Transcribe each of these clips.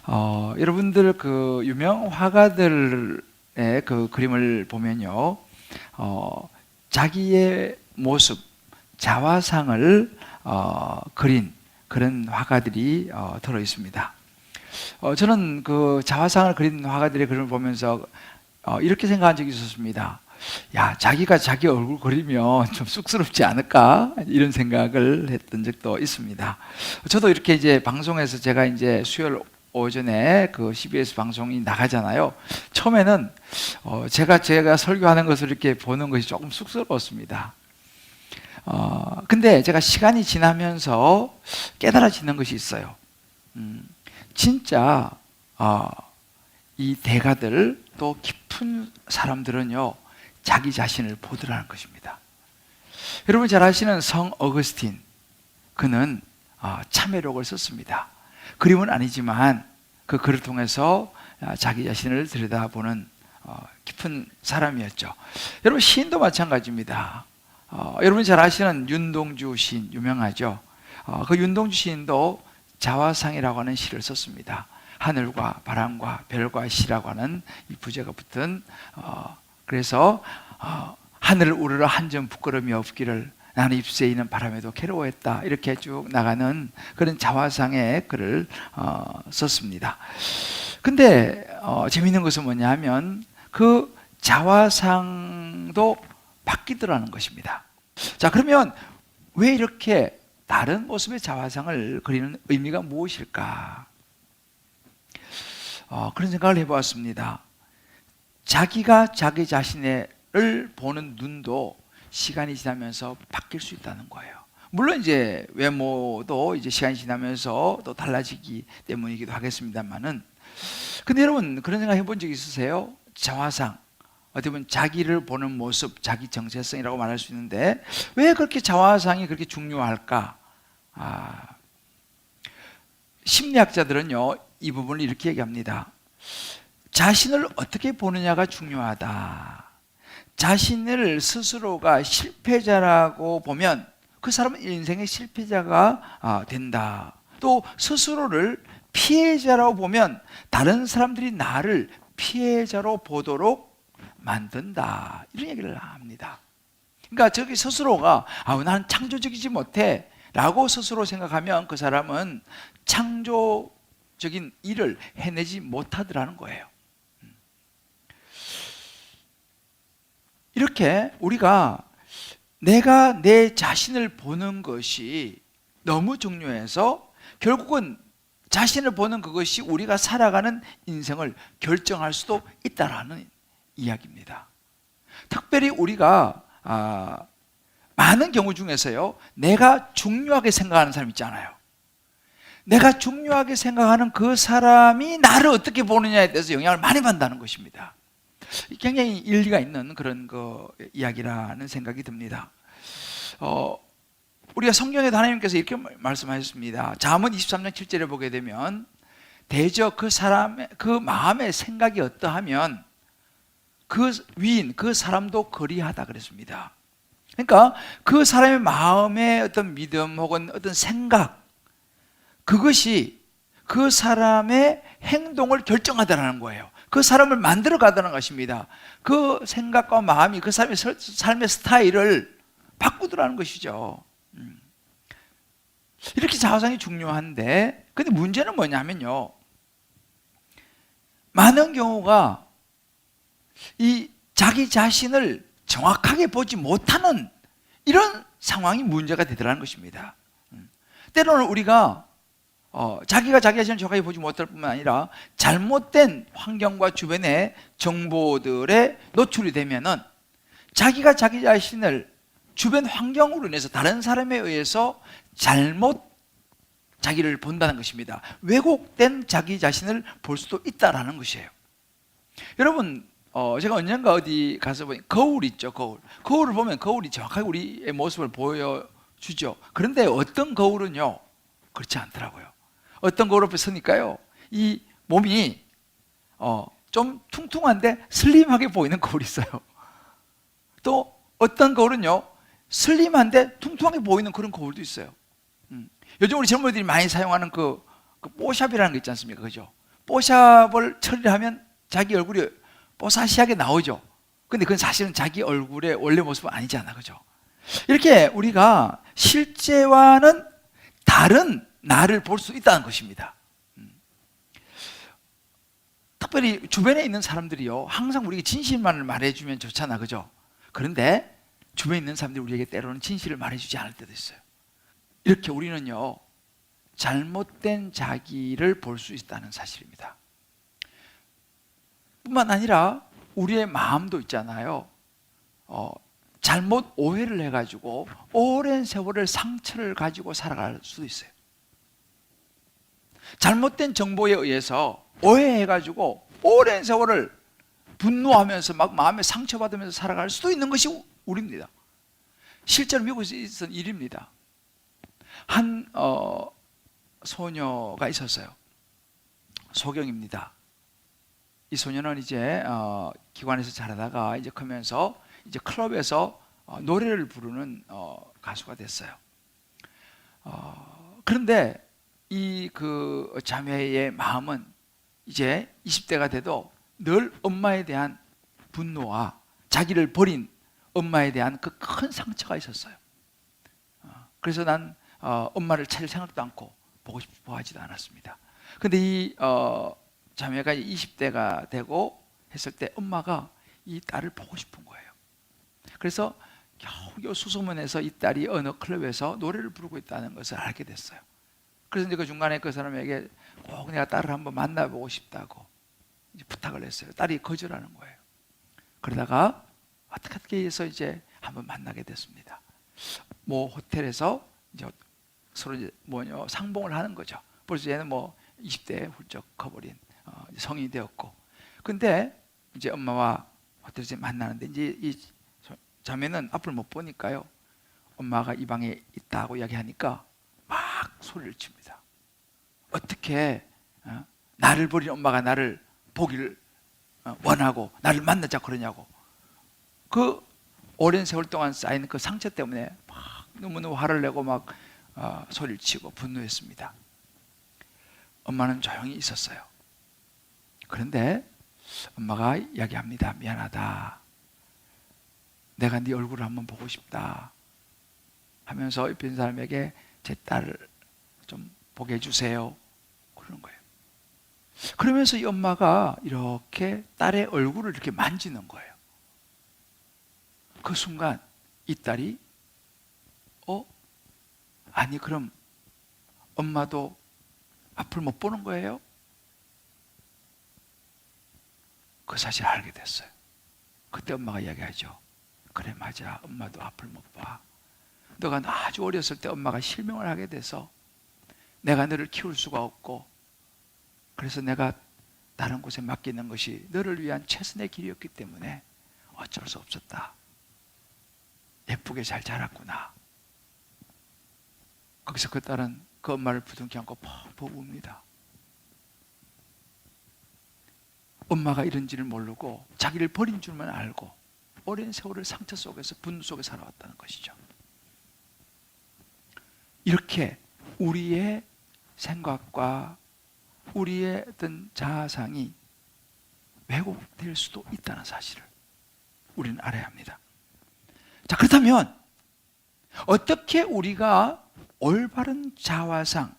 여러분들 그 유명 화가들의 그 그림을 보면요, 자기의 모습, 자화상을 그린 그런 화가들이 들어 있습니다. 저는 그 자화상을 그린 화가들의 그림을 보면서 이렇게 생각한 적이 있었습니다. 야, 자기가 자기 얼굴 그리면 좀 쑥스럽지 않을까? 이런 생각을 했던 적도 있습니다. 저도 이렇게 이제 방송에서 제가 이제 수요일 오전에 그 CBS 방송이 나가잖아요. 처음에는 제가 설교하는 것을 이렇게 보는 것이 조금 쑥스러웠습니다. 근데 제가 시간이 지나면서 깨달아지는 것이 있어요. 진짜 이 대가들 또 깊은 사람들은요, 자기 자신을 보더라는 것입니다. 여러분 잘 아시는 성 어거스틴, 그는 참회록을 썼습니다. 그림은 아니지만 그 글을 통해서 자기 자신을 들여다보는 깊은 사람이었죠. 여러분 시인도 마찬가지입니다. 여러분 잘 아시는 윤동주 시인 유명하죠. 그 윤동주 시인도 자화상이라고 하는 시를 썼습니다. 하늘과 바람과 별과 시라고 하는 이 부제가 붙은 그래서 하늘을 우러러 한 점 부끄러움이 없기를 나는 잎새에 있는 바람에도 괴로워했다, 이렇게 쭉 나가는 그런 자화상의 글을 썼습니다. 근데 재미있는 것은 뭐냐 하면 그 자화상도 바뀌더라는 것입니다. 자, 그러면 왜 이렇게 다른 모습의 자화상을 그리는 의미가 무엇일까? 그런 생각을 해보았습니다. 자기가 자기 자신을 보는 눈도 시간이 지나면서 바뀔 수 있다는 거예요. 물론 이제 외모도 이제 시간이 지나면서 또 달라지기 때문이기도 하겠습니다만은, 근데 여러분 그런 생각 해본 적 있으세요? 자화상, 어떻게 보면 자기를 보는 모습, 자기 정체성이라고 말할 수 있는데 왜 그렇게 자화상이 그렇게 중요할까? 심리학자들은요, 이 부분을 이렇게 얘기합니다. 자신을 어떻게 보느냐가 중요하다. 자신을 스스로가 실패자라고 보면 그 사람은 인생의 실패자가 된다. 또 스스로를 피해자라고 보면 다른 사람들이 나를 피해자로 보도록 만든다, 이런 얘기를 합니다. 그러니까 저기 스스로가 나는 창조적이지 못해 라고 스스로 생각하면 그 사람은 창조적인 일을 해내지 못하더라는 거예요. 이렇게 우리가 내가 내 자신을 보는 것이 너무 중요해서 결국은 자신을 보는 그것이 우리가 살아가는 인생을 결정할 수도 있다라는 이야기입니다. 특별히 우리가 많은 경우 중에서요, 내가 중요하게 생각하는 사람 있잖아요. 내가 중요하게 생각하는 그 사람이 나를 어떻게 보느냐에 대해서 영향을 많이 받는다는 것입니다. 굉장히 일리가 있는 그런 이야기라는 생각이 듭니다. 우리가 성경에도 하나님께서 이렇게 말씀하셨습니다. 잠언 23장 7절에 보게 되면 대저 그 사람의 그 마음의 생각이 어떠하면 그 위인 그 사람도 그리하다 그랬습니다. 그러니까 그 사람의 마음의 어떤 믿음 혹은 어떤 생각, 그것이 그 사람의 행동을 결정하다라는 거예요. 그 사람을 만들어 가다는 것입니다. 그 생각과 마음이 그 사람의 삶의 스타일을 바꾸더라는 것이죠. 이렇게 자화상이 중요한데, 근데 문제는 뭐냐면요, 많은 경우가 이 자기 자신을 정확하게 보지 못하는 이런 상황이 문제가 되더라는 것입니다. 때로는 우리가 자기가 자기 자신을 정확하게 보지 못할 뿐만 아니라 잘못된 환경과 주변의 정보들에 노출이 되면은 자기가 자기 자신을 주변 환경으로 인해서 다른 사람에 의해서 잘못 자기를 본다는 것입니다. 왜곡된 자기 자신을 볼 수도 있다라는 것이에요. 여러분, 제가 언젠가 어디 가서 보니 거울 있죠, 거울. 거울을 보면 거울이 정확하게 우리의 모습을 보여주죠. 그런데 어떤 거울은요, 그렇지 않더라고요. 어떤 거울 앞에 서니까요, 이 몸이 좀 퉁퉁한데 슬림하게 보이는 거울이 있어요. 또 어떤 거울은요, 슬림한데 퉁퉁하게 보이는 그런 거울도 있어요. 요즘 우리 젊은이들이 많이 사용하는 그 뽀샵이라는 거 있지 않습니까? 그죠? 뽀샵을 처리하면 자기 얼굴이 뽀사시하게 나오죠. 근데 그건 사실은 자기 얼굴의 원래 모습은 아니잖아, 그죠? 이렇게 우리가 실제와는 다른 나를 볼 수 있다는 것입니다. 특별히 주변에 있는 사람들이요, 항상 우리에게 진실만을 말해주면 좋잖아, 그죠? 그런데 주변에 있는 사람들이 우리에게 때로는 진실을 말해주지 않을 때도 있어요. 이렇게 우리는요, 잘못된 자기를 볼 수 있다는 사실입니다. 뿐만 아니라 우리의 마음도 있잖아요. 잘못 오해를 해가지고 오랜 세월을 상처를 가지고 살아갈 수도 있어요. 잘못된 정보에 의해서 오해해가지고 오랜 세월을 분노하면서 막 마음에 상처받으면서 살아갈 수도 있는 것이 우리입니다. 실제로 미국에서 있었던 일입니다. 한 소녀가 있었어요. 소경입니다. 이 소녀는 이제 기관에서 자라다가 이제 크면서 이제 클럽에서 노래를 부르는 가수가 됐어요. 그런데 이 그 자매의 마음은 이제 20대가 돼도 늘 엄마에 대한 분노와 자기를 버린 엄마에 대한 그 큰 상처가 있었어요. 그래서 난 엄마를 찾을 생각도 않고 보고 싶어 하지도 않았습니다. 근데 이 자매가 20대가 되고 했을 때 엄마가 이 딸을 보고 싶은 거예요. 그래서 겨우 수소문해서 이 딸이 어느 클럽에서 노래를 부르고 있다는 것을 알게 됐어요. 그래서 이제 그 중간에 그 사람에게 꼭 내가 딸을 한번 만나보고 싶다고 이제 부탁을 했어요. 딸이 거절하는 거예요. 그러다가 어떻게 해서 이제 한번 만나게 됐습니다. 뭐 호텔에서 이제 서로 이제 상봉을 하는 거죠. 벌써 얘는 뭐 20대에 훌쩍 커버린 성인이 되었고, 근데 이제 엄마와 호텔에서 만나는데 이제 이 자매는 앞을 못 보니까요, 엄마가 이 방에 있다고 이야기하니까 막 소리를 칩니다. 어떻게 나를 버린 엄마가 나를 보기를 원하고 나를 만나자 그러냐고. 그 오랜 세월 동안 쌓인 그 상처 때문에 막 너무너무 화를 내고 막 소리를 치고 분노했습니다. 엄마는 조용히 있었어요. 그런데 엄마가 이야기합니다. 미안하다. 내가 네 얼굴을 한번 보고 싶다 하면서 옆에 있는 사람에게 제 딸을 좀 보게 해주세요. 그러는 거예요. 그러면서 이 엄마가 이렇게 딸의 얼굴을 이렇게 만지는 거예요. 그 순간 이 딸이 아니 그럼 엄마도 앞을 못 보는 거예요? 그 사실을 알게 됐어요. 그때 엄마가 이야기하죠. 그래 맞아, 엄마도 앞을 못 봐. 너가 아주 어렸을 때 엄마가 실명을 하게 돼서 내가 너를 키울 수가 없고, 그래서 내가 다른 곳에 맡기는 것이 너를 위한 최선의 길이었기 때문에 어쩔 수 없었다. 예쁘게 잘 자랐구나. 거기서 그 딸은 그 엄마를 부둥켜 안고 펑펑 웁니다. 엄마가 이런지를 모르고 자기를 버린 줄만 알고 오랜 세월을 상처 속에서 분노 속에 살아왔다는 것이죠. 이렇게 우리의 생각과 우리의 어떤 자아상이 왜곡될 수도 있다는 사실을 우리는 알아야 합니다. 자, 그렇다면 어떻게 우리가 올바른 자아상을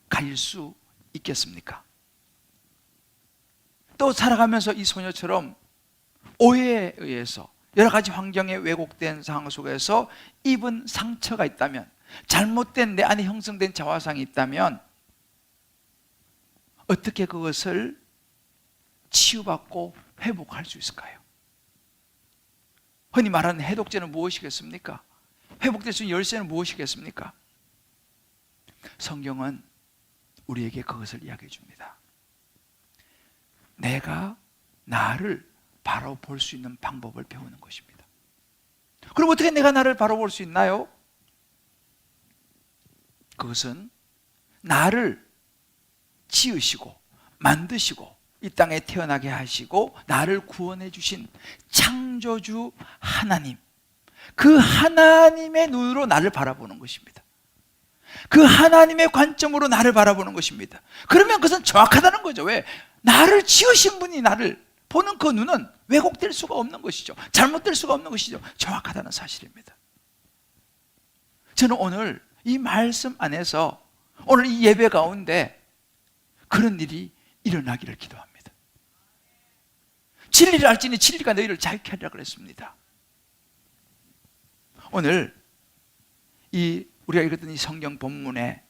가질 수 있겠습니까? 또 살아가면서 이 소녀처럼 오해에 의해서 여러 가지 환경에 왜곡된 상황 속에서 입은 상처가 있다면, 잘못된 내 안에 형성된 자화상이 있다면 어떻게 그것을 치유받고 회복할 수 있을까요? 흔히 말하는 해독제는 무엇이겠습니까? 회복될 수 있는 열쇠는 무엇이겠습니까? 성경은 우리에게 그것을 이야기해 줍니다. 내가 나를 바로 볼 수 있는 방법을 배우는 것입니다. 그럼 어떻게 내가 나를 바로 볼 수 있나요? 그것은 나를 지으시고 만드시고 이 땅에 태어나게 하시고 나를 구원해 주신 창조주 하나님, 그 하나님의 눈으로 나를 바라보는 것입니다. 그 하나님의 관점으로 나를 바라보는 것입니다. 그러면 그것은 정확하다는 거죠. 왜? 나를 지으신 분이 나를 보는 그 눈은 왜곡될 수가 없는 것이죠. 잘못될 수가 없는 것이죠. 정확하다는 사실입니다. 저는 오늘 이 말씀 안에서 오늘 이 예배 가운데 그런 일이 일어나기를 기도합니다. 진리를 알지니 진리가 너희를 자유케 하리라 그랬습니다. 오늘 이 우리가 읽었던 이 성경 본문에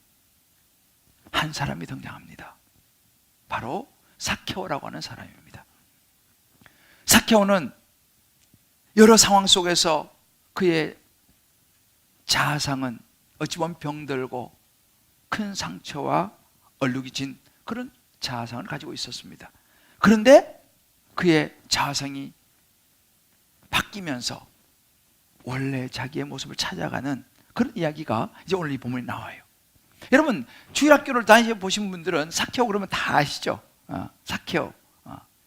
한 사람이 등장합니다. 바로 삭개오라고 하는 사람입니다. 삭개오는 여러 상황 속에서 그의 자아상은 어찌 보면 병들고 큰 상처와 얼룩이 진 그런 자아상을 가지고 있었습니다. 그런데 그의 자아상이 바뀌면서 원래 자기의 모습을 찾아가는 그런 이야기가 이제 오늘 이 본문에 나와요. 여러분 주일학교를 다니셔 보신 분들은 삭개오 그러면 다 아시죠? 삭개오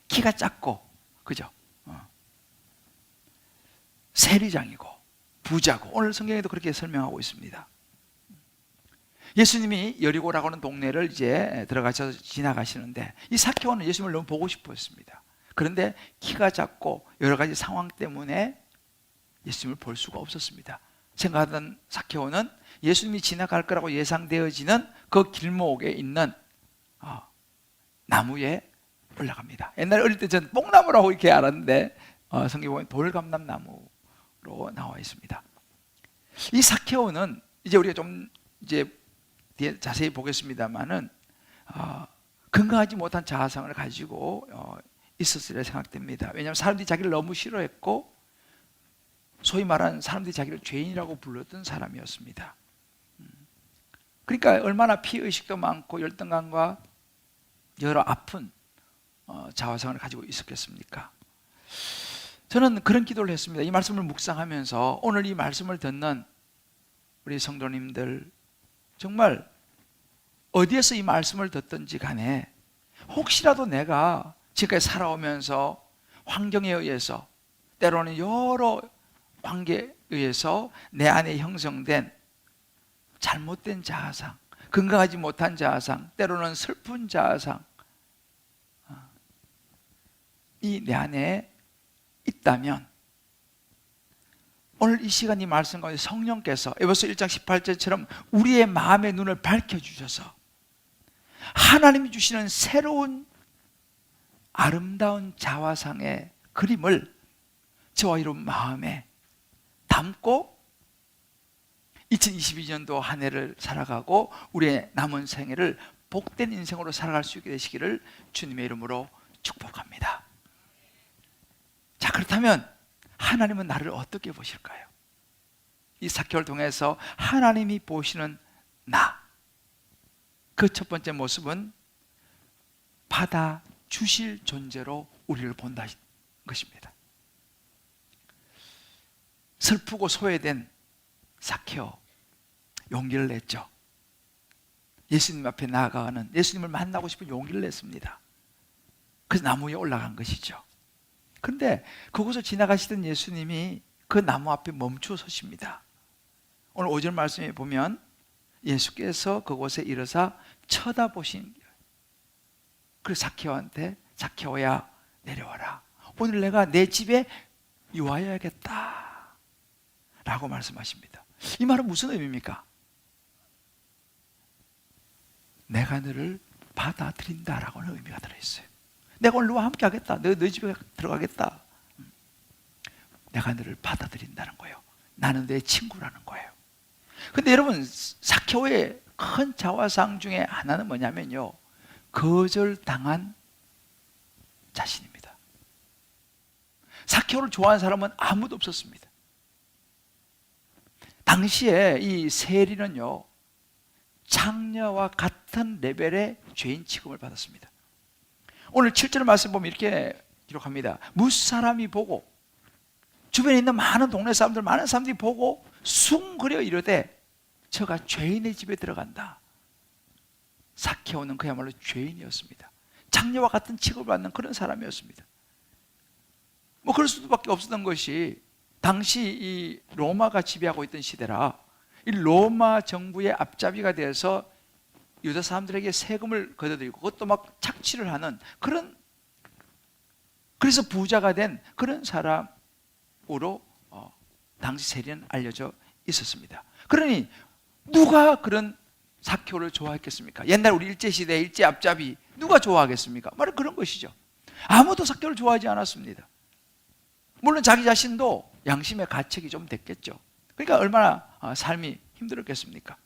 키가 작고 그죠? 세리장이고 부자고 오늘 성경에도 그렇게 설명하고 있습니다. 예수님이 여리고라고 하는 동네를 이제 들어가셔서 지나가시는데 이 삭개오는 예수님을 너무 보고 싶었습니다. 그런데 키가 작고 여러 가지 상황 때문에 예수님을 볼 수가 없었습니다. 생각하던 삭개오는 예수님이 지나갈 거라고 예상되어지는 그 길목에 있는 나무에 올라갑니다. 옛날에 어릴 때 전 뽕나무라고 이렇게 알았는데 성경에 보면 돌감람나무로 나와 있습니다. 이 삭개오는 이제 우리가 좀 이제 뒤에 자세히 보겠습니다만은 건강하지 못한 자아상을 가지고 있었으리라 생각됩니다. 왜냐하면 사람들이 자기를 너무 싫어했고 소위 말하는 사람들이 자기를 죄인이라고 불렀던 사람이었습니다. 그러니까 얼마나 피의식도 많고 열등감과 여러 아픈 자아상을 가지고 있었겠습니까? 저는 그런 기도를 했습니다. 이 말씀을 묵상하면서 오늘 이 말씀을 듣는 우리 성도님들 정말 어디에서 이 말씀을 듣든지 간에 혹시라도 내가 지금까지 살아오면서 환경에 의해서 때로는 여러 관계에 의해서 내 안에 형성된 잘못된 자아상, 건강하지 못한 자아상, 때로는 슬픈 자아상 이 내 안에 있다면 오늘 이 시간 이 말씀 가운데 성령께서 에베소 1장 18절처럼 우리의 마음의 눈을 밝혀주셔서 하나님이 주시는 새로운 아름다운 자화상의 그림을 저와 여러분 마음에 담고 2022년도 한 해를 살아가고 우리의 남은 생애를 복된 인생으로 살아갈 수 있게 되시기를 주님의 이름으로 축복합니다. 자, 그렇다면 하나님은 나를 어떻게 보실까요? 이 삭개오를 통해서 하나님이 보시는 나, 그 첫 번째 모습은 받아 주실 존재로 우리를 본다는 것입니다. 슬프고 소외된 삭개오 용기를 냈죠. 예수님 앞에 나아가는 예수님을 만나고 싶은 용기를 냈습니다. 그래서 나무 위에 올라간 것이죠. 그런데 그곳을 지나가시던 예수님이 그 나무 앞에 멈추어 서십니다. 오늘 5절 말씀에 보면 예수께서 그곳에 이르사 쳐다보신 그래서 삭개오한테 삭개오야 내려와라. 오늘 내가 내 집에 유하여야겠다 라고 말씀하십니다. 이 말은 무슨 의미입니까? 내가 너를 받아들인다라고 하는 의미가 들어있어요. 내가 오늘 너와 함께 하겠다. 너희 집에 들어가겠다. 내가 너를 받아들인다는 거예요. 나는 내 친구라는 거예요. 근데 여러분 삭개오의 큰 자화상 중에 하나는 뭐냐면요, 거절당한 자신입니다. 삭개오를 좋아하는 사람은 아무도 없었습니다. 당시에 이 세리는요 장녀와 같은 레벨의 죄인 취급을 받았습니다. 오늘 7절 말씀 보면 이렇게 기록합니다. 무사람이 보고 주변에 있는 많은 동네 사람들 많은 사람들이 보고 숭그려 이르되 저가 죄인의 집에 들어간다. 삭개오는 그야말로 죄인이었습니다. 장녀와 같은 취급을 받는 그런 사람이었습니다. 뭐 그럴 수밖에 없었던 것이 당시 이 로마가 지배하고 있던 시대라 이 로마 정부의 앞잡이가 되어서 유다 사람들에게 세금을 걷어들이고 그것도 막 착취를 하는 그런, 그래서 부자가 된 그런 사람으로 당시 세리는 알려져 있었습니다. 그러니 누가 그런 삭개오를 좋아했겠습니까? 옛날 우리 일제시대 일제 앞잡이 누가 좋아하겠습니까? 바로 그런 것이죠. 아무도 삭개오를 좋아하지 않았습니다. 물론 자기 자신도 양심의 가책이 좀 됐겠죠. 그러니까 얼마나 삶이 힘들었겠습니까?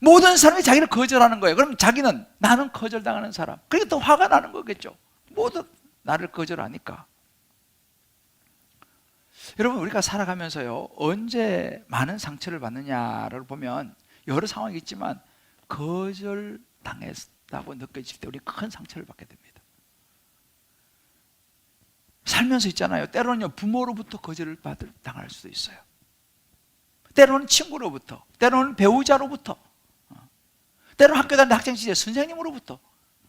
모든 사람이 자기를 거절하는 거예요. 그럼 자기는 나는 거절당하는 사람. 그러니까 더 화가 나는 거겠죠. 모두 나를 거절하니까. 여러분, 우리가 살아가면서요, 언제 많은 상처를 받느냐를 보면 여러 상황이 있지만 거절당했다고 느껴질 때 우리 큰 상처를 받게 됩니다. 살면서 있잖아요. 때로는요, 부모로부터 거절을 당할 수도 있어요. 때로는 친구로부터, 때로는 배우자로부터, 때로는 학교 다닐 때 학창 시절 선생님으로부터.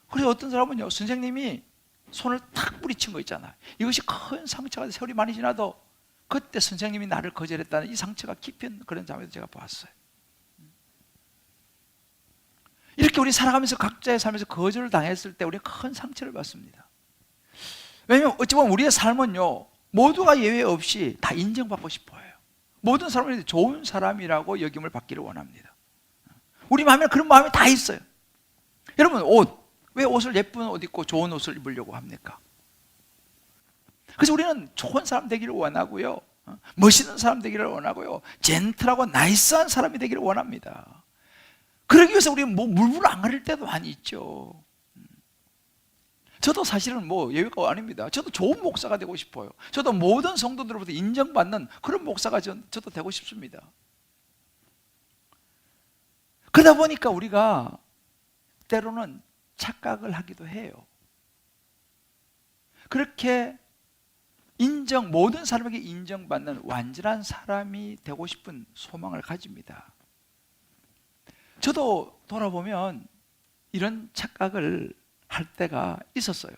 그래서 어떤 사람은요, 선생님이 손을 탁 부딪힌 거 있잖아요. 이것이 큰 상처가 세월이 많이 지나도 그때 선생님이 나를 거절했다는 이 상처가 깊은 그런 장면도 제가 보았어요. 이렇게 우리 살아가면서 각자의 삶에서 거절을 당했을 때 우리가 큰 상처를 받습니다. 왜냐하면 어찌 보면 우리의 삶은요, 모두가 예외 없이 다 인정받고 싶어요. 모든 사람들이 좋은 사람이라고 여김을 받기를 원합니다. 우리 마음에 그런 마음이 다 있어요. 여러분, 왜 옷을 예쁜 옷 입고 좋은 옷을 입으려고 합니까? 그래서 우리는 좋은 사람 되기를 원하고요, 멋있는 사람 되기를 원하고요, 젠틀하고 나이스한 사람이 되기를 원합니다. 그러기 위해서 우리는 물불 안 가릴 때도 많이 있죠. 저도 사실은 예외가 아닙니다. 저도 좋은 목사가 되고 싶어요. 저도 모든 성도들로부터 인정받는 그런 목사가 저도 되고 싶습니다. 그러다 보니까 우리가 때로는 착각을 하기도 해요. 그렇게 모든 사람에게 인정받는 완전한 사람이 되고 싶은 소망을 가집니다. 저도 돌아보면 이런 착각을 할 때가 있었어요.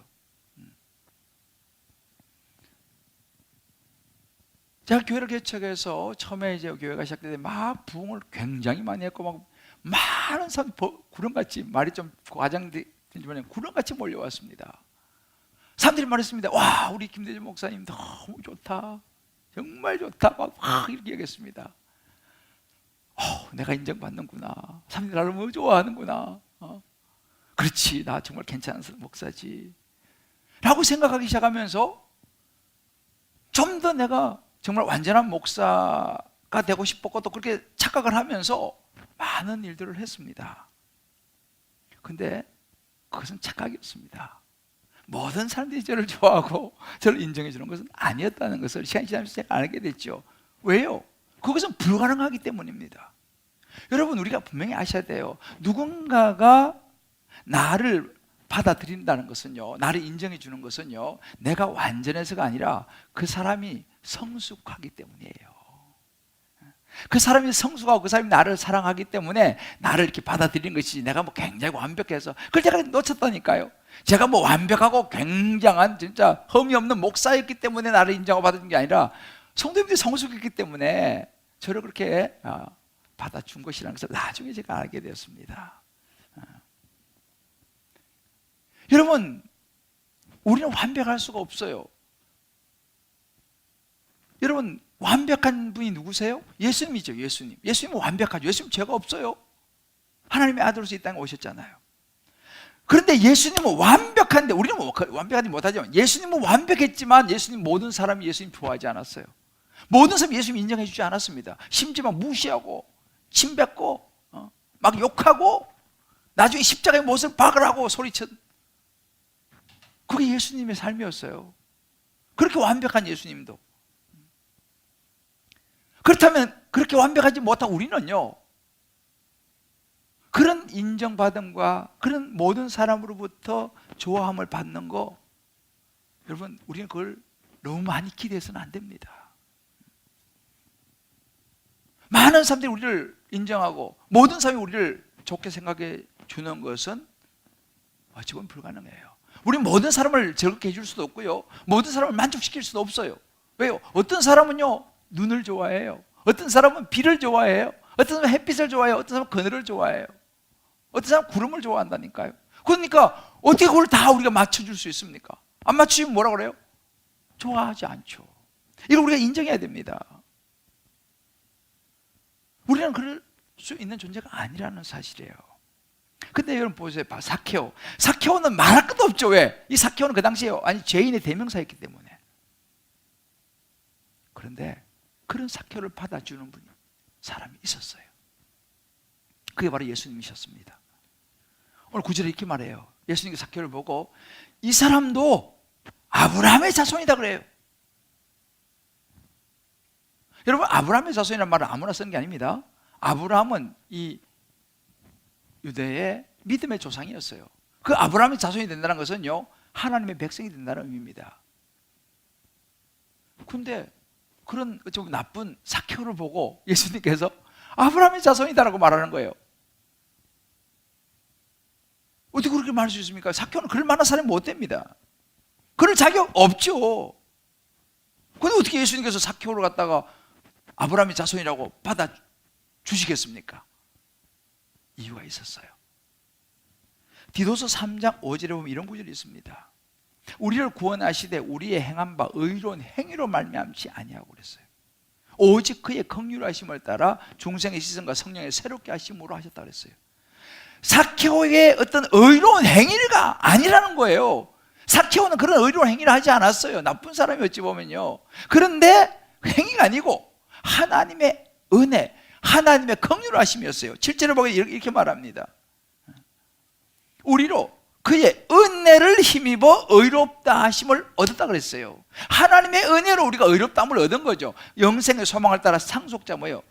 제가 교회를 개척해서 처음에 이제 교회가 시작될 때 막 부흥을 굉장히 많이 했고 막 많은 사람이 구름같이, 말이 좀 과장되지만 구름같이 몰려왔습니다. 사람들이 말했습니다. 와, 우리 김대중 목사님 너무 좋다, 정말 좋다, 막 이렇게 얘기했습니다. 내가 인정받는구나, 사람들이 나를 너무 좋아하는구나, 그렇지, 나 정말 괜찮은 목사지 라고 생각하기 시작하면서 좀 더 내가 정말 완전한 목사가 되고 싶었고 또 그렇게 착각을 하면서 많은 일들을 했습니다. 근데 그것은 착각이었습니다. 모든 사람들이 저를 좋아하고 저를 인정해 주는 것은 아니었다는 것을 시간이 지나면서 제가 알게 됐죠. 왜요? 그것은 불가능하기 때문입니다. 여러분, 우리가 분명히 아셔야 돼요. 누군가가 나를 받아들인다는 것은요, 나를 인정해 주는 것은요, 내가 완전해서가 아니라 그 사람이 성숙하기 때문이에요. 그 사람이 성숙하고 그 사람이 나를 사랑하기 때문에 나를 이렇게 받아들이는 것이지, 내가 굉장히 완벽해서 그걸 제가 놓쳤다니까요. 제가 완벽하고 굉장한 진짜 흠이 없는 목사였기 때문에 나를 인정하고 받아준 게 아니라 성도님들이 성숙했기 때문에 저를 그렇게 받아준 것이라는 것을 나중에 제가 알게 되었습니다. 여러분, 우리는 완벽할 수가 없어요. 여러분, 완벽한 분이 누구세요? 예수님이죠. 예수님은 완벽하죠. 예수님 죄가 없어요. 하나님의 아들로서 이 땅에 오셨잖아요. 그런데 예수님은 완벽한데, 우리는 완벽하지 못하지만 예수님은 완벽했지만 예수님 모든 사람이 예수님 좋아하지 않았어요. 모든 사람이 예수님 인정해 주지 않았습니다. 심지어 막 무시하고 침뱉고 막 욕하고 나중에 십자가의 못을 박으라고 소리쳤. 그게 예수님의 삶이었어요. 그렇게 완벽한 예수님도. 그렇다면 그렇게 완벽하지 못한 우리는요, 그런 인정받음과 그런 모든 사람으로부터 좋아함을 받는 거, 여러분, 우리는 그걸 너무 많이 기대해서는 안 됩니다. 많은 사람들이 우리를 인정하고 모든 사람이 우리를 좋게 생각해 주는 것은 어찌 보면 불가능해요. 우리는 모든 사람을 즐겁게 해줄 수도 없고요, 모든 사람을 만족시킬 수도 없어요. 왜요? 어떤 사람은요, 눈을 좋아해요. 어떤 사람은 비를 좋아해요. 어떤 사람은 햇빛을 좋아해요. 어떤 사람은 그늘을 좋아해요. 어떤 사람은 구름을 좋아한다니까요. 그러니까 어떻게 그걸 다 우리가 맞춰줄 수 있습니까? 안 맞추면 뭐라 그래요? 좋아하지 않죠. 이걸 우리가 인정해야 됩니다. 우리는 그럴 수 있는 존재가 아니라는 사실이에요. 근데 여러분 보세요. 사케오. 사케오는 말할 것도 없죠. 왜? 이 사케오는 그 당시에 죄인의 대명사였기 때문에. 그런데 그런 사케오를 받아주는 분이 사람이 있었어요. 그게 바로 예수님이셨습니다. 오늘 9절에 이렇게 말해요. 예수님이 사케오를 보고 이 사람도 아브라함의 자손이다 그래요. 여러분, 아브라함의 자손이라는 말은 아무나 쓰는 게 아닙니다. 아브라함은 이 유대의 믿음의 조상이었어요. 그 아브라함의 자손이 된다는 것은요, 하나님의 백성이 된다는 의미입니다. 근데 그런 좀 나쁜 사케오를 보고 예수님께서 아브라함의 자손이다라고 말하는 거예요. 어떻게 그렇게 말할 수 있습니까? 사케오는 그럴 만한 사람이 못 됩니다. 그럴 자격 없죠. 근데 어떻게 예수님께서 사케오를 갖다가 아브라함의 자손이라고 받아주시겠습니까? 이유가 있었어요. 디도서 3장 5절에 보면 이런 구절이 있습니다. 우리를 구원하시되 우리의 행한 바 의로운 행위로 말미암지 아니하고 그랬어요. 오직 그의 긍휼하심을 따라 중생의 시선과 성령의 새롭게 하심으로 하셨다 그랬어요. 사케오의 어떤 의로운 행위가 아니라는 거예요. 사케오는 그런 의로운 행위를 하지 않았어요. 나쁜 사람이 어찌 보면요. 그런데 행위가 아니고 하나님의 은혜, 하나님의 긍휼하심이었어요. 7절에 보면 이렇게 말합니다. 우리로 그의 은혜를 힘입어 의롭다 하심을 얻었다 그랬어요. 하나님의 은혜로 우리가 의롭다함을 얻은 거죠. 영생의 소망을 따라 상속자 뭐예요?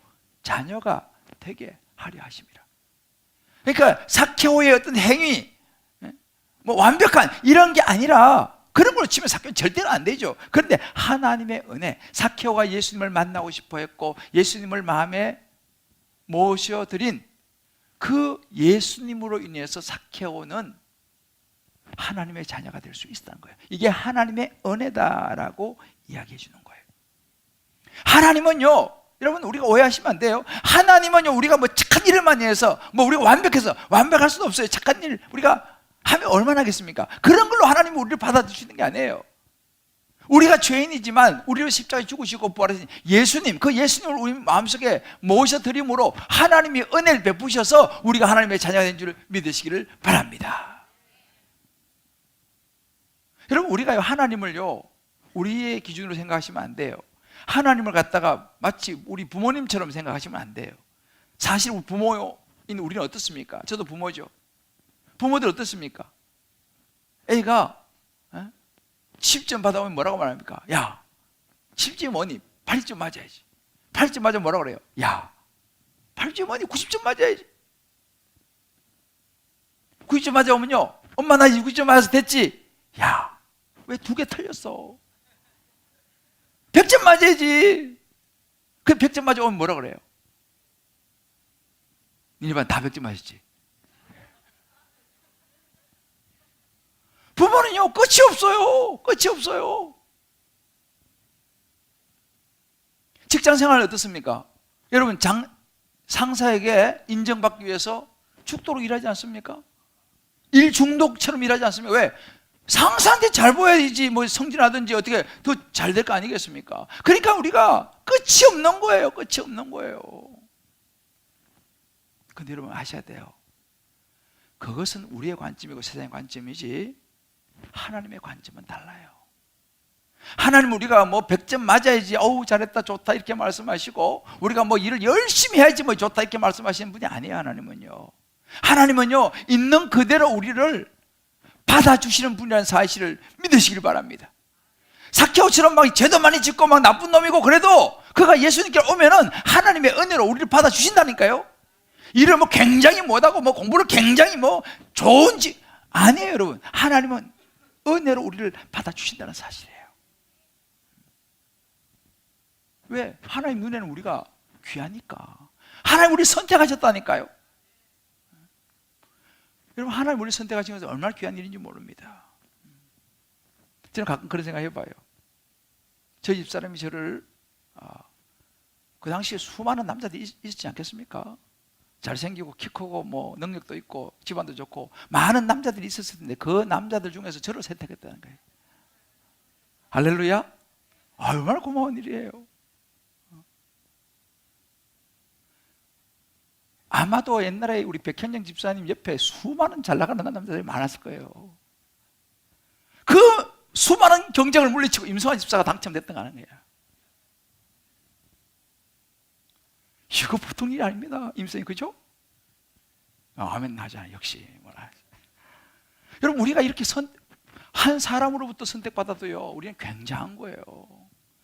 자녀가 되게 하려 하심이라. 그러니까 사케오의 어떤 행위, 뭐 완벽한 이런 게 아니라, 그런 걸로 치면 사케오는 절대로 안 되죠. 그런데 하나님의 은혜, 사케오가 예수님을 만나고 싶어 했고 예수님을 마음에 모셔드린 그 예수님으로 인해서 사케오는 하나님의 자녀가 될 수 있다는 거예요. 이게 하나님의 은혜다라고 이야기해 주는 거예요. 하나님은요, 여러분 우리가 오해하시면 안 돼요. 하나님은요, 우리가 뭐 착한 일을 많이 해서 뭐 우리가 완벽해서, 완벽할 수도 없어요. 착한 일 우리가 하면 얼마나 하겠습니까? 그런 걸로 하나님은 우리를 받아주시는 게 아니에요. 우리가 죄인이지만 우리를 십자가에 죽으시고 부활하신 예수님, 그 예수님을 우리 마음속에 모셔드림으로 하나님이 은혜를 베푸셔서 우리가 하나님의 자녀가 된 줄 믿으시기를 바랍니다. 여러분, 우리가 하나님을요, 우리의 기준으로 생각하시면 안 돼요. 하나님을 갖다가 마치 우리 부모님처럼 생각하시면 안 돼요. 사실 부모인 우리는 어떻습니까? 저도 부모죠. 부모들 어떻습니까? 애가 10점 받아오면 뭐라고 말합니까? 야, 10점 뭐니? 8점 맞아야지. 8점 맞으면 뭐라고 그래요? 야, 8점 뭐니? 90점 맞아야지. 90점 맞아오면요, 엄마 나 90점 맞아서 됐지? 야, 왜 2개 틀렸어? 100점 맞아야지. 그 100점 맞아오면 뭐라 그래요? 니네 반 다 100점 맞았지? 부모는요, 끝이 없어요. 끝이 없어요. 직장 생활 어떻습니까? 여러분, 상사에게 인정받기 위해서 죽도록 일하지 않습니까? 일 중독처럼 일하지 않습니까? 왜? 상사한테 잘 보여야지 뭐 성진하든지 어떻게 더 잘 될 거 아니겠습니까? 그러니까 우리가 끝이 없는 거예요. 끝이 없는 거예요. 근데 여러분 아셔야 돼요. 그것은 우리의 관점이고 세상의 관점이지 하나님의 관점은 달라요. 하나님 우리가 뭐 100점 맞아야지 어우 잘했다 좋다 이렇게 말씀하시고 우리가 뭐 일을 열심히 해야지 뭐 좋다 이렇게 말씀하시는 분이 아니에요. 하나님은요 있는 그대로 우리를 받아주시는 분이라는 사실을 믿으시길 바랍니다. 사케오처럼 막 죄도 많이 짓고 막 나쁜 놈이고 그래도 그가 예수님께 오면은 하나님의 은혜로 우리를 받아주신다니까요. 일을 뭐 굉장히 못하고 뭐 공부를 굉장히 뭐 좋은지 아니에요. 여러분, 하나님은 은혜로 우리를 받아주신다는 사실이에요. 왜? 하나님 눈에는 우리가 귀하니까. 하나님 우리를 선택하셨다니까요. 여러분, 하나님 우리를 선택하신 것은 얼마나 귀한 일인지 모릅니다. 저는 가끔 그런 생각 해봐요. 저희 집사람이 저를 그 당시에 수많은 남자들이 있었지 않겠습니까? 잘생기고 키 크고 뭐 능력도 있고 집안도 좋고 많은 남자들이 있었을 텐데 그 남자들 중에서 저를 선택했다는 거예요. 할렐루야. 얼마나 고마운 일이에요. 아마도 옛날에 우리 백현정 집사님 옆에 수많은 잘 나가는 남자들이 많았을 거예요. 그 수많은 경쟁을 물리치고 임성환 집사가 당첨됐던 거 아는 거예요. 이거 보통 일이 아닙니다. 임성이, 그죠? 아멘 하잖아요. 역시 뭐라. 여러분, 우리가 이렇게 한 사람으로부터 선택받아도요, 우리는 굉장한 거예요.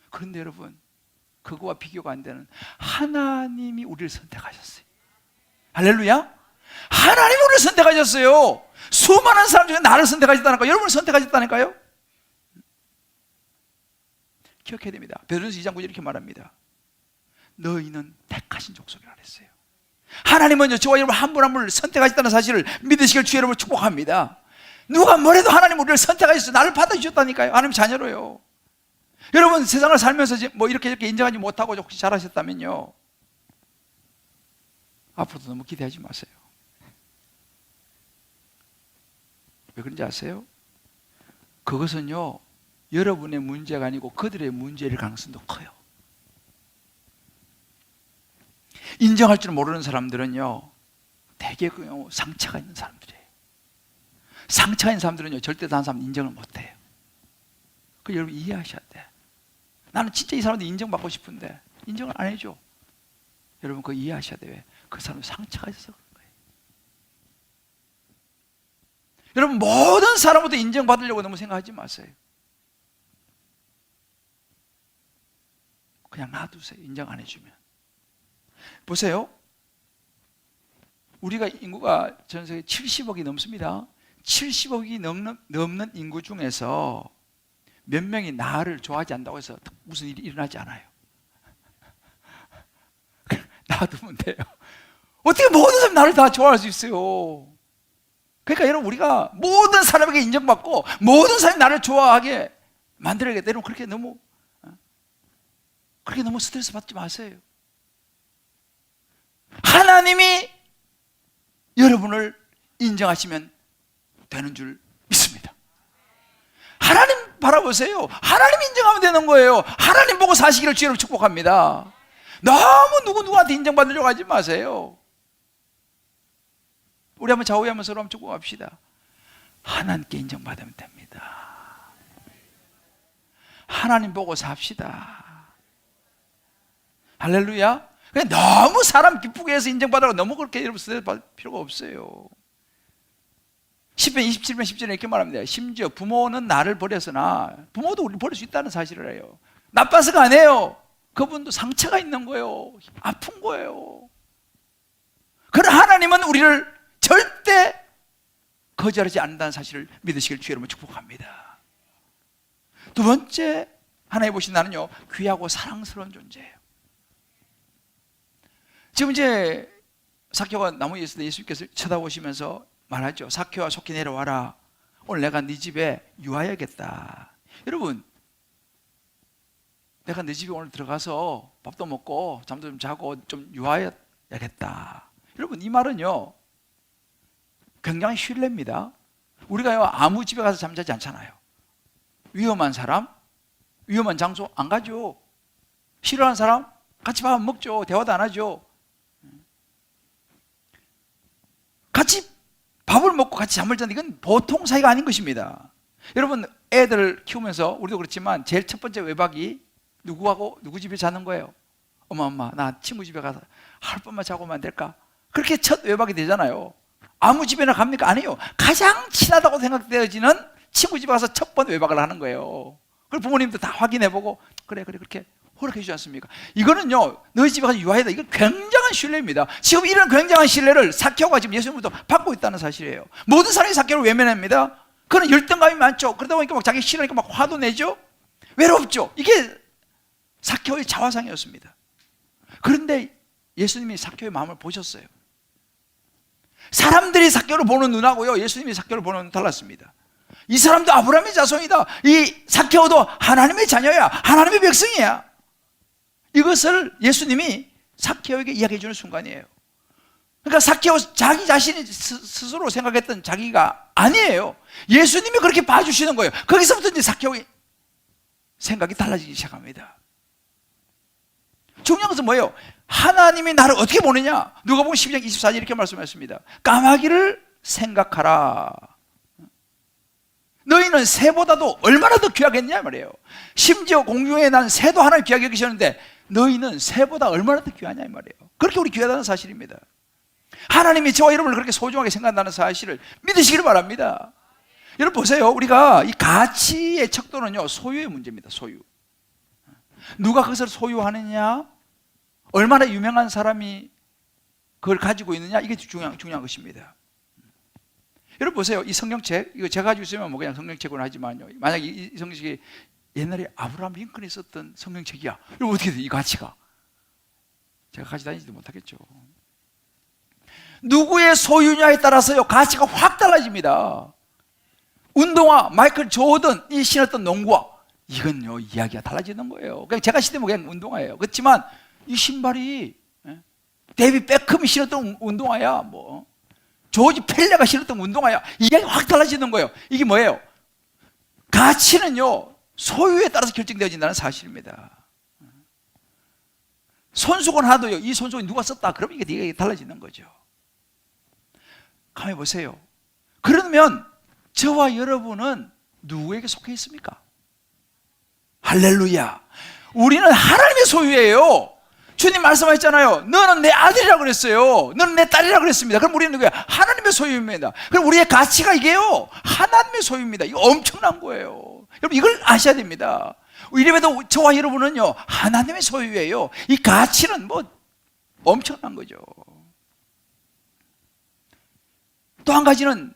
그런데 여러분, 그거와 비교가 안 되는 하나님이 우리를 선택하셨어요. 할렐루야. 하나님이 우리를 선택하셨어요. 수많은 사람 중에 나를 선택하셨다니까요. 여러분을 선택하셨다니까요. 기억해야 됩니다. 베드로전서 2장 9절 이렇게 말합니다. 너희는 택하신 족속이라 그랬어요. 하나님은요, 저와 여러분 한 분 한 분을 선택하셨다는 사실을 믿으시길 주 여러분을 축복합니다. 누가 뭐래도 하나님 우리를 선택하셨어요. 나를 받아주셨다니까요. 하나님 자녀로요. 여러분 세상을 살면서 뭐 이렇게 인정하지 못하고 혹시 잘하셨다면요, 앞으로도 너무 기대하지 마세요. 왜 그런지 아세요? 그것은요, 여러분의 문제가 아니고 그들의 문제일 가능성도 커요. 인정할 줄 모르는 사람들은요, 되게 상처가 있는 사람들이에요. 상처가 있는 사람들은요, 절대 다른 사람 인정을 못해요. 그 여러분 이해하셔야 돼. 나는 진짜 이 사람한테 인정받고 싶은데 인정을 안 해줘. 여러분 그거 이해하셔야 돼요. 그 사람은 상처가 있어서 그런 거예요. 여러분 모든 사람부터 인정받으려고 너무 생각하지 마세요. 그냥 놔두세요. 인정 안 해주면. 보세요. 우리가 인구가 전 세계 70억이 넘습니다. 70억이 넘는 인구 중에서 몇 명이 나를 좋아하지 않는다고 해서 무슨 일이 일어나지 않아요. 놔두면 돼요. 어떻게 모든 사람이 나를 다 좋아할 수 있어요? 그러니까 여러분, 우리가 모든 사람에게 인정받고 모든 사람이 나를 좋아하게 만들어야겠다. 여러분 그렇게 너무 스트레스 받지 마세요. 하나님이 여러분을 인정하시면 되는 줄 믿습니다. 하나님 바라보세요. 하나님 인정하면 되는 거예요. 하나님 보고 사시기를 주여로 축복합니다. 너무 누구한테 인정받으려고 하지 마세요. 우리 한번 좌우하면서 서로 한번 축복합시다. 하나님께 인정받으면 됩니다. 하나님 보고 삽시다. 할렐루야. 그냥 너무 사람 기쁘게 해서 인정받으라고 너무 그렇게 여러분 스트레스 받을 필요가 없어요. 10편 27편 10절에 이렇게 말합니다. 심지어 부모는 나를 버렸으나, 부모도 우리를 버릴 수 있다는 사실을 해요. 나빠서가 아니에요. 그분도 상처가 있는 거예요. 아픈 거예요. 그러나 하나님은 우리를 절대 거절하지 않는다는 사실을 믿으시길 주의 이름으로 축복합니다. 두 번째, 하나님 보신 나는요, 귀하고 사랑스러운 존재예요. 지금 이제 삭개오가 나무 위에 있을 때 예수님께서 쳐다보시면서 말하죠. 삭개오와 속히 내려와라. 오늘 내가 네 집에 유하여야겠다. 여러분, 내가 네 집에 오늘 들어가서 밥도 먹고 잠도 좀 자고 좀 유하여야겠다. 여러분, 이 말은요, 굉장히 신뢰입니다. 우리가요, 아무 집에 가서 잠자지 않잖아요. 위험한 사람, 위험한 장소 안 가죠. 싫어하는 사람 같이 밥 안 먹죠. 대화도 안 하죠. 같이 밥을 먹고 같이 잠을 자는, 이건 보통 사이가 아닌 것입니다. 여러분, 애들 키우면서 우리도 그렇지만 제일 첫 번째 외박이 누구 집에 자는 거예요? 엄마 나 친구 집에 가서 하룻밤만 자고 오면 안 될까? 그렇게 첫 외박이 되잖아요. 아무 집에나 갑니까? 아니에요. 가장 친하다고 생각되어지는 친구 집에 가서 첫 번 외박을 하는 거예요. 그리고 부모님도 다 확인해보고 그래 그렇게 허락해 주지 않습니까? 이거는요, 너희 집에 가서 유하해다. 이건 굉장한 신뢰입니다. 지금 이런 굉장한 신뢰를 삭개오가 지금 예수님부터 받고 있다는 사실이에요. 모든 사람이 삭개오를 외면합니다. 그는 열등감이 많죠. 그러다 보니까 막 자기 싫으니까 막 화도 내죠. 외롭죠. 이게 삭개오의 자화상이었습니다. 그런데 예수님이 삭개오의 마음을 보셨어요. 사람들이 삭개오를 보는 눈하고요, 예수님이 삭개오를 보는 눈은 달랐습니다. 이 사람도 아브라함의 자손이다. 이 삭개오도 하나님의 자녀야. 하나님의 백성이야. 이것을 예수님이 삭개오에게 이야기해 주는 순간이에요. 그러니까 삭개오 자기 자신이 스스로 생각했던 자기가 아니에요. 예수님이 그렇게 봐주시는 거예요. 거기서부터 이제 삭개오의 생각이 달라지기 시작합니다. 중요한 것은 뭐예요? 하나님이 나를 어떻게 보느냐? 누가복음 12장 24절 이렇게 말씀하셨습니다. 까마귀를 생각하라. 너희는 새보다도 얼마나 더 귀하겠냐 말이에요. 심지어 공중에 난 새도 하나님 귀하게 여기셨는데 너희는 새보다 얼마나 더 귀하냐 이 말이에요. 그렇게 우리 귀하다는 사실입니다. 하나님이 저와 여러분을 그렇게 소중하게 생각한다는 사실을 믿으시기를 바랍니다. 여러분 보세요. 우리가 이 가치의 척도는요, 소유의 문제입니다. 소유. 누가 그것을 소유하느냐, 얼마나 유명한 사람이 그걸 가지고 있느냐, 이게 중요한 것입니다. 여러분 보세요. 이 성경책, 이거 제가 가지고 있으면 뭐 그냥 성경책으로 하지만요, 만약에 이 성경책이 옛날에 아브라함 링컨이 썼던 성경책이야, 여러분 어떻게 돼? 이 가치가 제가 가지고 다니지도 못하겠죠. 누구의 소유냐에 따라서요, 가치가 확 달라집니다. 운동화 마이클 조던이 신었던 농구화, 이건요 이야기가 달라지는 거예요. 그냥 제가 신으면 그냥 운동화예요. 그렇지만 이 신발이 데이비 베컴이 신었던 운동화야, 뭐 조지 펠레가 신었던 운동화야, 이야기가 확 달라지는 거예요. 이게 뭐예요? 가치는요 소유에 따라서 결정되어진다는 사실입니다. 손수건 하나도요, 이 손수건 누가 썼다 그러면 이게 달라지는 거죠. 가만히 보세요. 그러면 저와 여러분은 누구에게 속해 있습니까? 할렐루야. 우리는 하나님의 소유예요. 주님 말씀하셨잖아요. 너는 내 아들이라고 그랬어요. 너는 내 딸이라고 그랬습니다. 그럼 우리는 누구야? 하나님의 소유입니다. 그럼 우리의 가치가 이게요, 하나님의 소유입니다. 이거 엄청난 거예요. 여러분 이걸 아셔야 됩니다. 이래봬도 저와 여러분은요 하나님의 소유예요. 이 가치는 뭐 엄청난 거죠. 또 한 가지는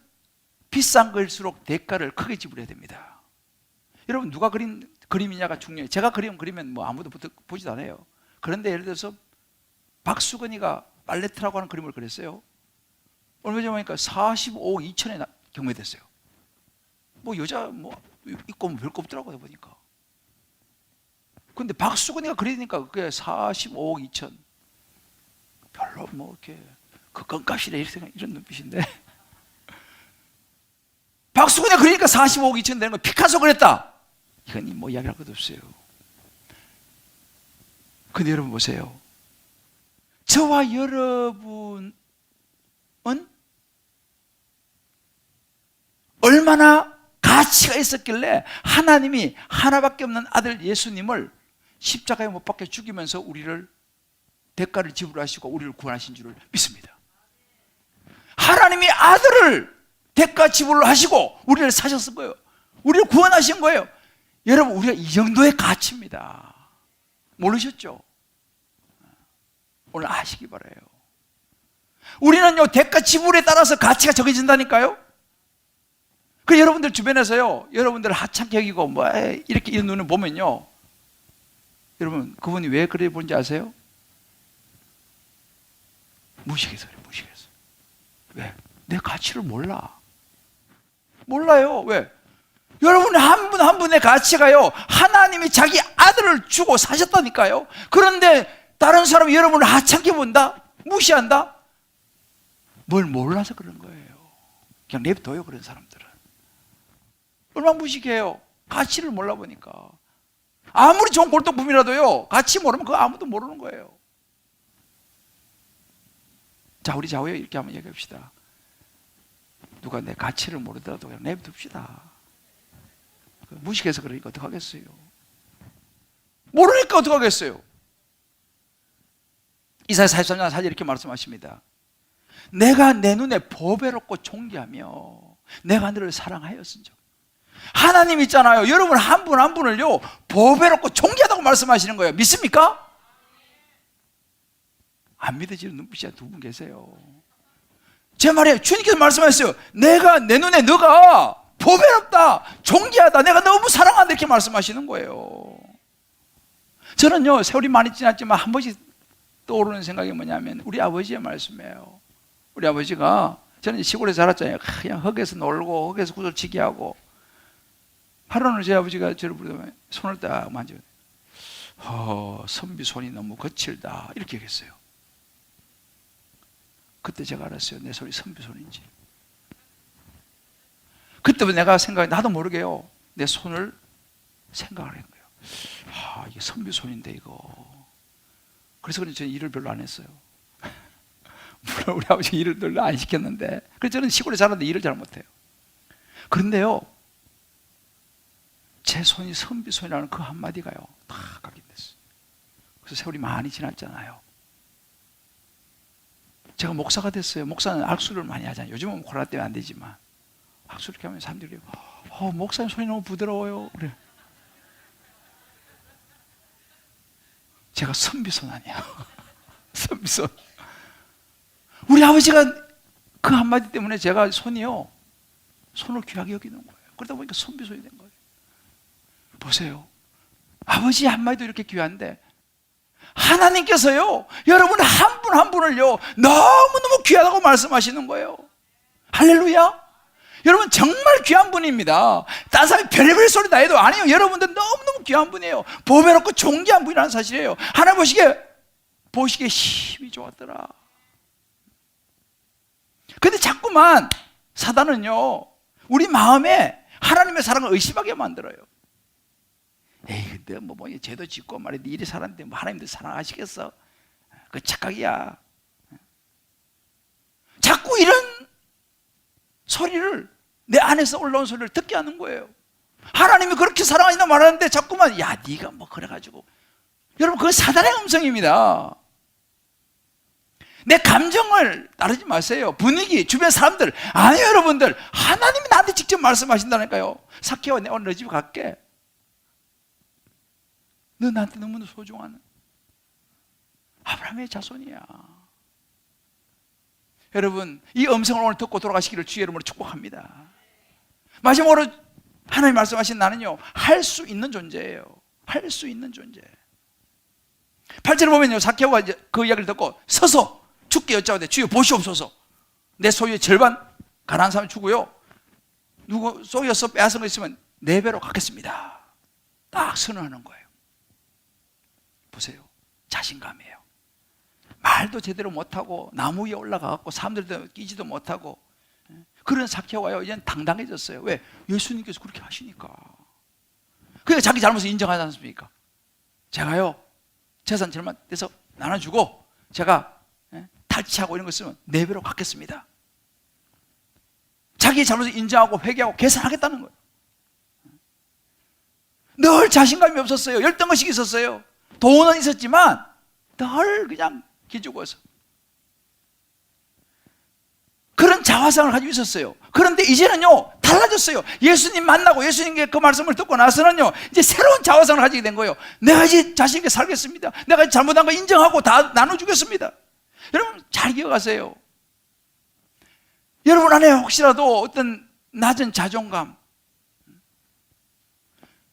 비싼 걸수록 대가를 크게 지불해야 됩니다. 여러분 누가 그린 그림이냐가 중요해요. 제가 그리면 뭐 아무도 보지도 않아요. 그런데 예를 들어서 박수건이가 팔레트라고 하는 그림을 그렸어요. 얼마 전에 보니까 45억 2천에 경매됐어요. 뭐 여자 뭐 있고 뭐 별거 없더라고요 보니까. 근데 박수건이가 그리니까 그게 45억 2천. 별로 뭐 이렇게 극건값이래 이런 눈빛인데. 박수건이가 그리니까 45억 2천 되는 거, 피카소 그랬다, 이건 뭐 이야기할 것도 없어요. 근데 여러분 보세요. 저와 여러분은 얼마나 가치가 있었길래 하나님이 하나밖에 없는 아들 예수님을 십자가에 못 박혀 죽이면서 우리를 대가를 지불하시고 우리를 구원하신 줄을 믿습니다. 하나님이 아들을 대가 지불을 하시고 우리를 사셨을 거예요. 우리를 구원하신 거예요. 여러분 우리가 이 정도의 가치입니다. 모르셨죠? 오늘 아시기 바라요. 우리는요 대가 지불에 따라서 가치가 정해진다니까요. 그 여러분들 주변에서요 여러분들 하찮게 여기고 뭐 이렇게 이런 눈을 보면요, 여러분 그분이 왜 그래 보는지 아세요? 무식해서 그래. 무식해서. 왜? 내 가치를 몰라요. 왜? 여러분 한 분 한 분의 가치가요 하나님이 자기 아들을 주고 사셨다니까요. 그런데 다른 사람이 여러분을 하찮게 본다? 무시한다? 뭘 몰라서 그런 거예요. 그냥 냅둬요. 그런 사람들은 얼마나 무식해요. 가치를 몰라보니까. 아무리 좋은 골동품이라도요 가치 모르면 그거 아무도 모르는 거예요. 자, 우리 좌우에 이렇게 한번 얘기합시다. 누가 내 가치를 모르더라도 그냥 내버립시다. 무식해서 그러니까 어떡하겠어요? 모르니까 어떡하겠어요? 이사야 43장 4절 이렇게 말씀하십니다. 내가 내 눈에 보배롭고 존귀하며 내가 너를 사랑하였은즉. 하나님 있잖아요. 여러분 한 분 한 분을요 보배롭고 존귀하다고 말씀하시는 거예요. 믿습니까? 안 믿어지는 눈빛이 두 분 계세요. 제 말이에요. 주님께서 말씀하셨어요. 내가 내 눈에 너가 보배롭다, 존귀하다, 내가 너무 사랑한다, 이렇게 말씀하시는 거예요. 저는요 세월이 많이 지났지만 한 번씩 떠오르는 생각이 뭐냐면 우리 아버지의 말씀이에요. 우리 아버지가, 저는 시골에 자랐잖아요. 그냥 흙에서 놀고 흙에서 구슬치기 하고, 하루는 제 아버지가 저를 부르면 손을 딱 만져요. 선비 손이 너무 거칠다 이렇게 얘기했어요. 그때 제가 알았어요. 내 손이 선비 손인지. 그때부터 내가 나도 모르게요, 내 손을 생각을 한 거예요. 이게 선비 손인데 이거. 그래서 저는 일을 별로 안 했어요. 물론 우리 아버지가 일을 별로 안 시켰는데, 그래서 저는 시골에 살았는데 일을 잘 못해요. 그런데요, 제 손이 선비 손이라는 그 한마디가요 다 각인됐어요. 그래서 세월이 많이 지났잖아요. 제가 목사가 됐어요. 목사는 악수를 많이 하잖아요. 요즘은 코로나 때문에 안 되지만 악수 이렇게 하면 사람들이 목사님 손이 너무 부드러워요 그래. 제가 선비손 아니야. 선비손. 우리 아버지가 그 한마디 때문에 제가 손을 귀하게 여기는 거예요. 그러다 보니까 선비손이 된 거예요. 보세요, 아버지 한마디도 이렇게 귀한데 하나님께서요, 여러분 한 분 한 분을요 너무너무 귀하다고 말씀하시는 거예요. 할렐루야. 여러분 정말 귀한 분입니다. 딴 사람이 별별 소리 다 해도 아니에요. 여러분들 너무너무 귀한 분이에요. 보배롭고 존귀한 분이라는 사실이에요. 하나님 보시기에 힘이 좋았더라. 근데 자꾸만 사단은요 우리 마음에 하나님의 사랑을 의심하게 만들어요. 에이, 근데 뭐 죄도 짓고 말이야, 네 일이 살았는데 뭐 하나님도 사랑하시겠어? 그 착각이야. 자꾸 이런 소리를, 내 안에서 올라온 소리를 듣게 하는 거예요. 하나님이 그렇게 사랑하신다 말하는데 자꾸만 야 네가 뭐 그래가지고. 여러분 그건 사단의 음성입니다. 내 감정을 따르지 마세요. 분위기, 주변 사람들 아니에요. 여러분들 하나님이 나한테 직접 말씀하신다니까요. 삭개와 내가 오늘 너 집에 갈게. 너 나한테 너무나 소중한 아브라함의 자손이야. 여러분 이 음성을 오늘 듣고 돌아가시기를 주의 이름으로 축복합니다. 마지막으로 하나님 말씀하신 나는요 할 수 있는 존재예요. 할 수 있는 존재. 8절에 보면요, 삭개오가 이제 그 이야기를 듣고 서서 주께 여짜오되 주여 보시옵소서, 내 소유의 절반 가난한 사람 주고요, 누구 쏘여서 빼앗은 거 있으면 4배로 갚겠습니다. 딱 선언하는 거예요. 보세요, 자신감이에요. 말도 제대로 못하고 나무 위에 올라가갖고 사람들도 끼지도 못하고 그런 삭개오가요 이제는 당당해졌어요. 왜? 예수님께서 그렇게 하시니까. 그러니까 자기 잘못을 인정하지 않습니까? 제가요 재산 절반 떼서 나눠주고 제가 탈취하고 이런 거 있으면 4배로 갚겠습니다. 자기 잘못을 인정하고 회개하고 개선하겠다는 거예요. 늘 자신감이 없었어요. 열등의식이 있었어요. 돈은 있었지만 늘 그냥 기죽어서 그런 자화상을 가지고 있었어요. 그런데 이제는요 달라졌어요. 예수님 만나고 예수님께 그 말씀을 듣고 나서는요 이제 새로운 자화상을 가지게 된 거예요. 내가 이제 자신있게 살겠습니다. 내가 잘못한 거 인정하고 다 나눠주겠습니다. 여러분 잘 기억하세요. 여러분 안에 혹시라도 어떤 낮은 자존감,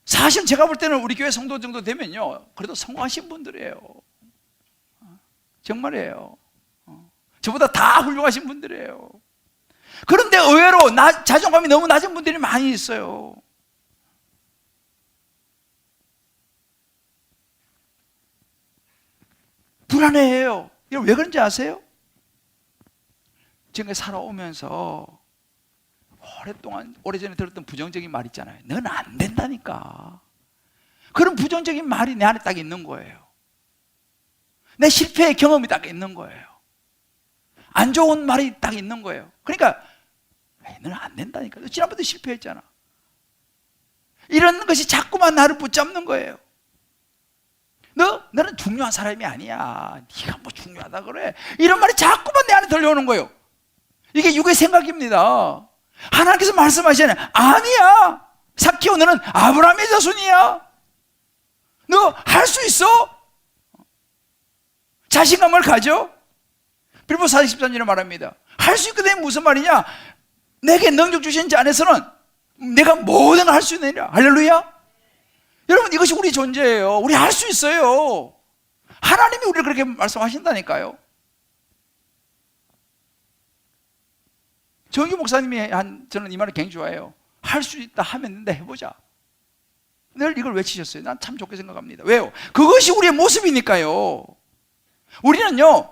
사실 제가 볼 때는 우리 교회 성도 정도 되면요 그래도 성공하신 분들이에요. 정말이에요. 저보다 다 훌륭하신 분들이에요. 그런데 의외로 자존감이 너무 낮은 분들이 많이 있어요. 불안해해요. 여러분 왜 그런지 아세요? 지금까지 살아오면서 오래전에 들었던 부정적인 말 있잖아요. 넌 안 된다니까. 그런 부정적인 말이 내 안에 딱 있는 거예요. 내 실패의 경험이 딱 있는 거예요. 안 좋은 말이 딱 있는 거예요. 그러니까 너는 안 된다니까. 너 지난번에 실패했잖아. 이런 것이 자꾸만 나를 붙잡는 거예요. 너는 중요한 사람이 아니야. 네가 뭐 중요하다 그래. 이런 말이 자꾸만 내 안에 들려오는 거예요. 이게 육의 생각입니다. 하나님께서 말씀하시잖아요. 아니야. 삭개오 너는 아브라함의 자손이야. 너 할 수 있어. 자신감을 가져. 빌보 4:13절에 말합니다. 할 수 있거든. 무슨 말이냐? 내게 능력 주신 자 안에서는 내가 모든 걸 할 수 있느니라. 할렐루야. 여러분 이것이 우리 존재예요. 우리 할 수 있어요. 하나님이 우리를 그렇게 말씀하신다니까요. 정규 목사님이 저는 이 말을 굉장히 좋아해요. 할 수 있다 하면 된다 해보자. 늘 이걸 외치셨어요. 난 참 좋게 생각합니다. 왜요? 그것이 우리의 모습이니까요. 우리는요,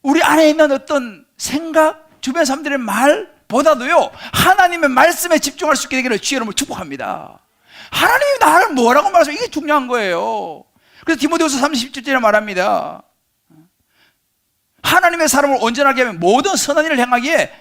우리 안에 있는 어떤 생각, 주변 사람들의 말보다도요, 하나님의 말씀에 집중할 수 있게 되기를 주의 이름으로 축복합니다. 하나님이 나를 뭐라고 말하죠? 이게 중요한 거예요. 그래서 디모데후서 30절에 말합니다. 하나님의 사람을 온전하게 하면 모든 선한 일을 행하기에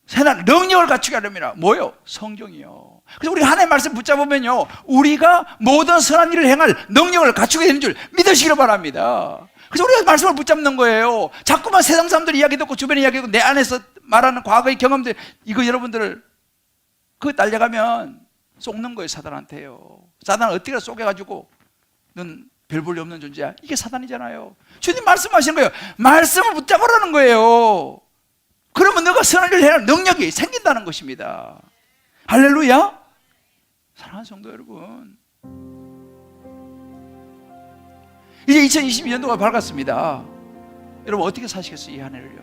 선한 능력을 갖추게 하렵니다. 뭐요? 성경이요. 그래서 우리가 하나님의 말씀 붙잡으면요, 우리가 모든 선한 일을 행할 능력을 갖추게 되는 줄 믿으시기를 바랍니다. 그래서 우리가 말씀을 붙잡는 거예요. 자꾸만 세상 사람들 이야기 듣고 주변의 이야기 듣고 내 안에서 말하는 과거의 경험들, 이거 여러분들을 그거 딸려가면 속는 거예요. 사단한테요. 사단을 어떻게 속여가지고 넌 별 볼일 없는 존재야. 이게 사단이잖아요. 주님 말씀하시는 거예요. 말씀을 붙잡으라는 거예요. 그러면 너가 선한 일을 해야 할 능력이 생긴다는 것입니다. 할렐루야. 사랑하는 성도 여러분, 이제 2022년도가 밝았습니다. 여러분 어떻게 사시겠어요? 이 한 해를요.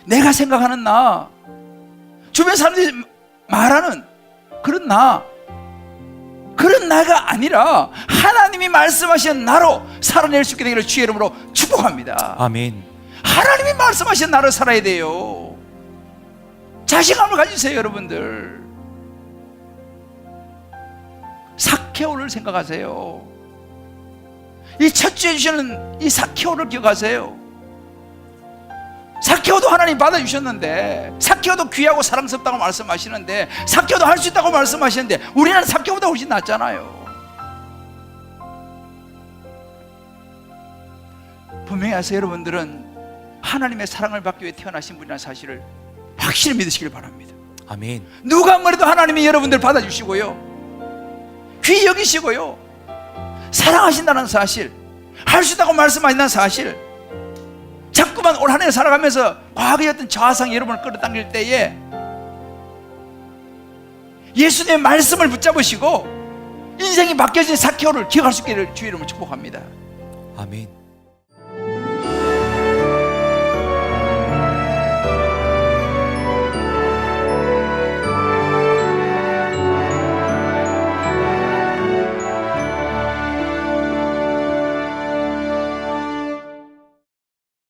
내가 생각하는 나, 주변 사람들이 말하는 그런 나가 아니라 하나님이 말씀하신 나로 살아낼 수 있게 되기를 주의 이름으로 축복합니다. 아멘. 하나님이 말씀하신 나로 살아야 돼요. 자신감을 가지세요. 여러분들, 삭개오를 생각하세요. 이 첫 주에 주시는 이 삭개오를 기억하세요. 삭개오도 하나님 받아주셨는데, 삭개오도 귀하고 사랑스럽다고 말씀하시는데, 삭개오도 할 수 있다고 말씀하시는데, 우리는 삭개오보다 훨씬 낫잖아요. 분명히 아세요. 여러분들은 하나님의 사랑을 받기 위해 태어나신 분이라는 사실을 확실히 믿으시길 바랍니다. 아멘. 누가 뭐래도 하나님이 여러분들 받아주시고요, 귀히 여기시고요, 사랑하신다는 사실, 할 수 있다고 말씀하신다는 사실, 자꾸만 올 한 해 살아가면서 과거의 어떤 저하상이 여러분을 끌어당길 때에 예수님의 말씀을 붙잡으시고 인생이 바뀌어진 삭개오를 기억할 수 있기를 주의 이름으로 축복합니다. 아멘.